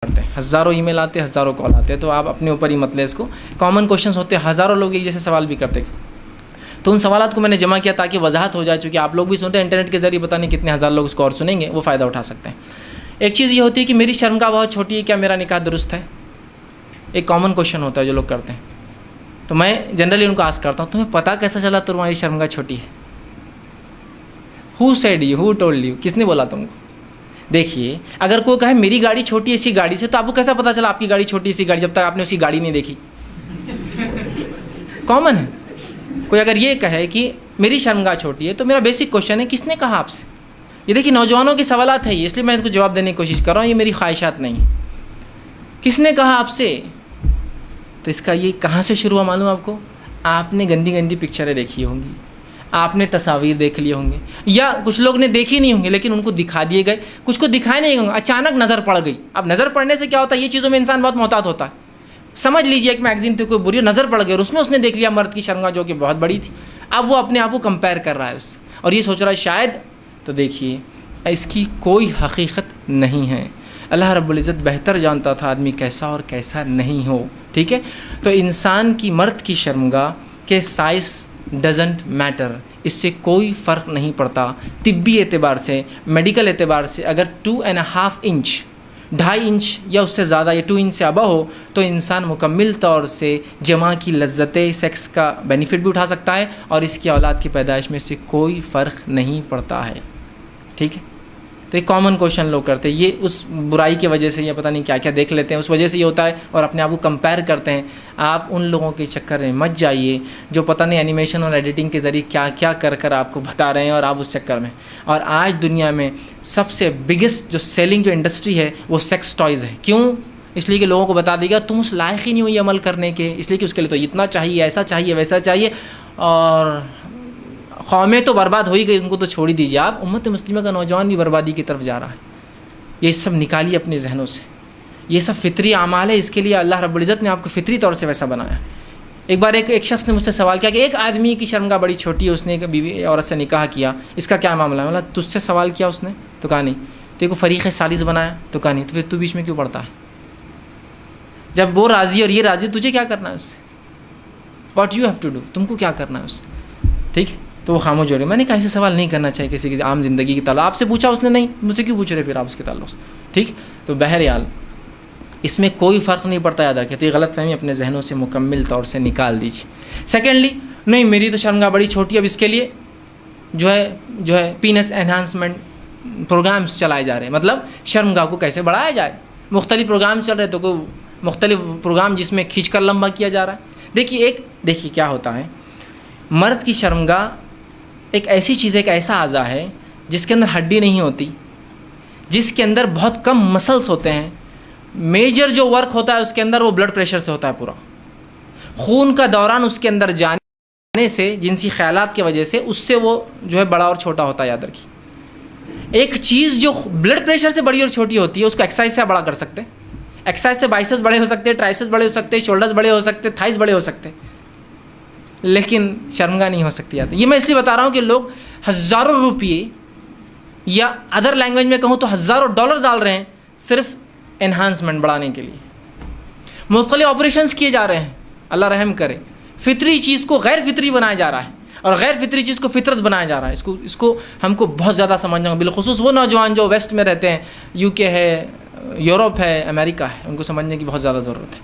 करते हैं, हज़ारों ईमेल आते हैं, हज़ारों कॉल आते हैं, तो आप अपने ऊपर ही मत लें इसको। कॉमन क्वेश्चंस होते हैं, हज़ारों लोग एक जैसे सवाल भी करते हैं, तो उन सवालात को मैंने जमा किया ताकि वजाहत हो जाए, चूँकि आप लोग भी सुन रहे हैं इंटरनेट के ज़रिए, पता नहीं कितने हज़ार लोग उसको और सुनेंगे, वो फ़ायदा उठा सकते हैं। एक चीज़ ये होती है कि मेरी शर्मगाह बहुत छोटी है, क्या मेरा निकाह दुरुस्त है? एक कॉमन क्वेश्चन होता है जो लोग करते हैं, तो मैं जनरली उनको आस्क करता हूँ, तुम्हें पता कैसा चला तुम्हारी शर्मगाह छोटी है? Who said you, who told you, किसने बोला तुमको? देखिए, अगर कोई कहे मेरी गाड़ी छोटी है इसी गाड़ी से, तो आपको कैसा पता चला आपकी गाड़ी छोटी है इसी गाड़ी, जब तक आपने उसकी गाड़ी नहीं देखी? कॉमन है। कोई अगर ये कहे कि मेरी शर्मगाह छोटी है, तो मेरा बेसिक क्वेश्चन है किसने कहा आपसे? ये देखिए नौजवानों के सवालात है ये, इसलिए मैं इनको जवाब देने की कोशिश कर रहा हूँ, ये मेरी ख्वाहिशात नहीं है। किसने कहा आपसे? तो इसका ये कहाँ से शुरू हुआ मालूम आपको? आपने गंदी गंदी पिक्चरें देखी होंगी, आपने तस्वीर देख लिए होंगे, या कुछ लोग ने देखी नहीं होंगे लेकिन उनको दिखा दिए गए, कुछ को दिखाए नहीं होंगे, अचानक नज़र पड़ गई। अब नज़र पड़ने से क्या होता है, ये चीज़ों में इंसान बहुत मोहतात होता है। समझ लीजिए एक मैगजीन थी, कोई बुरी नज़र पड़ गई और उसमें उसने देख लिया मर्द की शर्मगाह जो कि बहुत बड़ी थी, अब वो अपने आप को कंपेयर कर रहा है उससे और ये सोच रहा है शायद, तो देखिए इसकी कोई हकीकत नहीं है। अल्लाह रब्बुल इज़्ज़त बेहतर जानता था आदमी कैसा और कैसा नहीं हो, ठीक है। तो इंसान की, मर्द की शर्मगाह के साइज़ डजेंट मैटर, इससे कोई फ़र्क नहीं पड़ता तिब्बी एतबार से, मेडिकल एतबार से। अगर 2.5 इंच, 2.5 इंच या उससे ज़्यादा, या 2 इंच से अबव हो, तो इंसान मुकम्मल तौर से जमा की लज्जतें, सेक्स का बेनिफिट भी उठा सकता है और इसकी औलाद की पैदाइश में से कोई फ़र्क नहीं पड़ता है, ठीक है। तो एक कॉमन क्वेश्चन लोग करते हैं, ये उस बुराई की वजह से, या पता नहीं क्या क्या देख लेते हैं, उस वजह से ये होता है और अपने आप को कंपेयर करते हैं। आप उन लोगों के चक्कर में मत जाइए जो पता नहीं एनिमेशन और एडिटिंग के ज़रिए क्या क्या कर कर आपको बता रहे हैं और आप उस चक्कर में। और आज दुनिया में सबसे बिगेस्ट जो सेलिंग जो इंडस्ट्री है वो सेक्स टॉयज़ है। क्यों? इसलिए कि लोगों को बता देगा तुम उस लायक ही नहीं हो ये अमल करने के, इसलिए कि उसके लिए तो इतना चाहिए, ऐसा चाहिए, वैसा चाहिए, और कौमें तो बर्बाद हो ही गई, उनको तो छोड़ ही दीजिए आप, उम्मत मुस्लिमा का नौजवान भी बर्बादी की तरफ जा रहा है। ये सब निकालिए अपने जहनों से, ये सब फितरी आमाल है, इसके लिए अल्लाह रब्बुल इज़्ज़त ने आपको फितरी तौर से वैसा बनाया। एक बार एक शख्स ने मुझसे सवाल किया कि एक आदमी की शर्मगाह बड़ी छोटी है, उसने एक बीवी औरत से निकाह किया, इसका क्या मामला है? मतलब तुझसे सवाल किया उसने? तो कहा नहीं। तेरे को फ़रीक़ सालिस बनाया? तो कहा नहीं। तो फिर तू बीच में क्यों पड़ता है? जब वो राज़ी और ये राज़ी, तुझे क्या करना है उससे? What you have to do, तुमको क्या करना है उससे, ठीक है। तो वो खामोश हो रहे। मैंने कहा ऐसे सवाल नहीं करना चाहिए किसी की आम ज़िंदगी की ताल्लुक़। आपसे पूछा उसने, नहीं, मुझसे क्यों पूछ रहे फिर आप उसके ताल्लुक़ से, ठीक। तो बहरहाल इसमें कोई फ़र्क नहीं पड़ता, याद रखें। तो ये गलतफ़हमी अपने जहनों से मुकम्मल तौर से निकाल दीजिए। सेकेंडली, नहीं मेरी तो शर्मगाह बड़ी छोटी है, अब इसके लिए जो है पीनस एनहांसमेंट प्रोग्राम्स चलाए जा रहे हैं, मतलब शर्मगाह को कैसे बढ़ाया जाए। मुख्तलिफ प्रोग्राम चल रहे, तो कोई मुख्तलिफ प्रोग्राम जिसमें खींच कर लंबा किया जा रहा है। देखिए क्या होता है, मर्द की शर्मगाह एक ऐसी चीज़ है, एक ऐसा आज़ा है जिसके अंदर हड्डी नहीं होती, जिसके अंदर बहुत कम मसल्स होते हैं। मेजर जो वर्क होता है उसके अंदर वो ब्लड प्रेशर से होता है। पूरा खून का दौरान उसके अंदर जाने से, जिनसी ख्यालात की वजह से, उससे वो जो है बड़ा और छोटा होता है। याद रखिए, एक चीज़ जो ब्लड प्रेशर से बड़ी और छोटी होती है उसको एक्सरसाइज से बड़ा कर सकते हैं। एक्सरसाइज से बाइसेप्स बड़े हो सकते हैं, ट्राइसेप्स बड़े हो सकते हैं, शोल्डर्स बड़े हो सकते हैं, थाइस बड़े हो सकते हैं, लेकिन शर्मगाह नहीं हो सकती। याद, ये मैं इसलिए बता रहा हूँ कि लोग हज़ारों रुपये, या अदर लैंग्वेज में कहूँ तो हज़ारों डॉलर डाल रहे हैं सिर्फ एनहांसमेंट बढ़ाने के लिए। मुख्तलिफ ऑपरेशंस किए जा रहे हैं, अल्लाह रहम करे। फितरी चीज़ को गैर फितरी बनाया जा रहा है और गैर फितरी चीज़ को फितरत बनाया जा रहा है। इसको हमको बहुत ज़्यादा समझना होगा, बिलखुसूस वो नौजवान जो वेस्ट में रहते हैं, यूके है, यूरोप है, अमेरिका है, उनको समझने की बहुत ज़्यादा ज़रूरत है,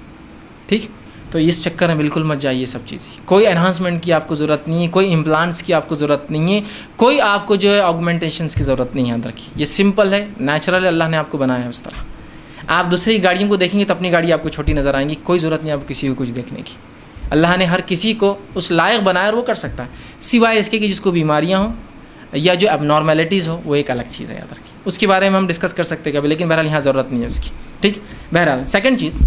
ठीक। तो इस चक्कर में बिल्कुल मत जाइए सब चीज़ें। कोई एनहांसमेंट की आपको ज़रूरत नहीं है, कोई इम्प्लांट्स की आपको ज़रूरत नहीं है, कोई आपको जो है ऑगमेंटेशंस की ज़रूरत नहीं है। याद रखिए, ये सिंपल है, नेचुरल है, अल्लाह ने आपको बनाया है उस तरह। आप दूसरी गाड़ियों को देखेंगे तो अपनी गाड़ी आपको छोटी नज़र आएंगी, कोई ज़रूरत नहीं आपको किसी को कुछ देखने की। अल्लाह ने हर किसी को उस लायक बनाया और वो कर सकता है, सिवाय इसके कि जिसको बीमारियाँ हों या जो एबनॉर्मेलिटीज़ हो, वो एक अलग चीज़ है। याद रखिए, उसके बारे में हम डिस्कस कर सकते हैं कभी, लेकिन बहरहाल यहाँ ज़रूरत नहीं है उसकी, ठीक। बहरहाल सेकंड चीज़,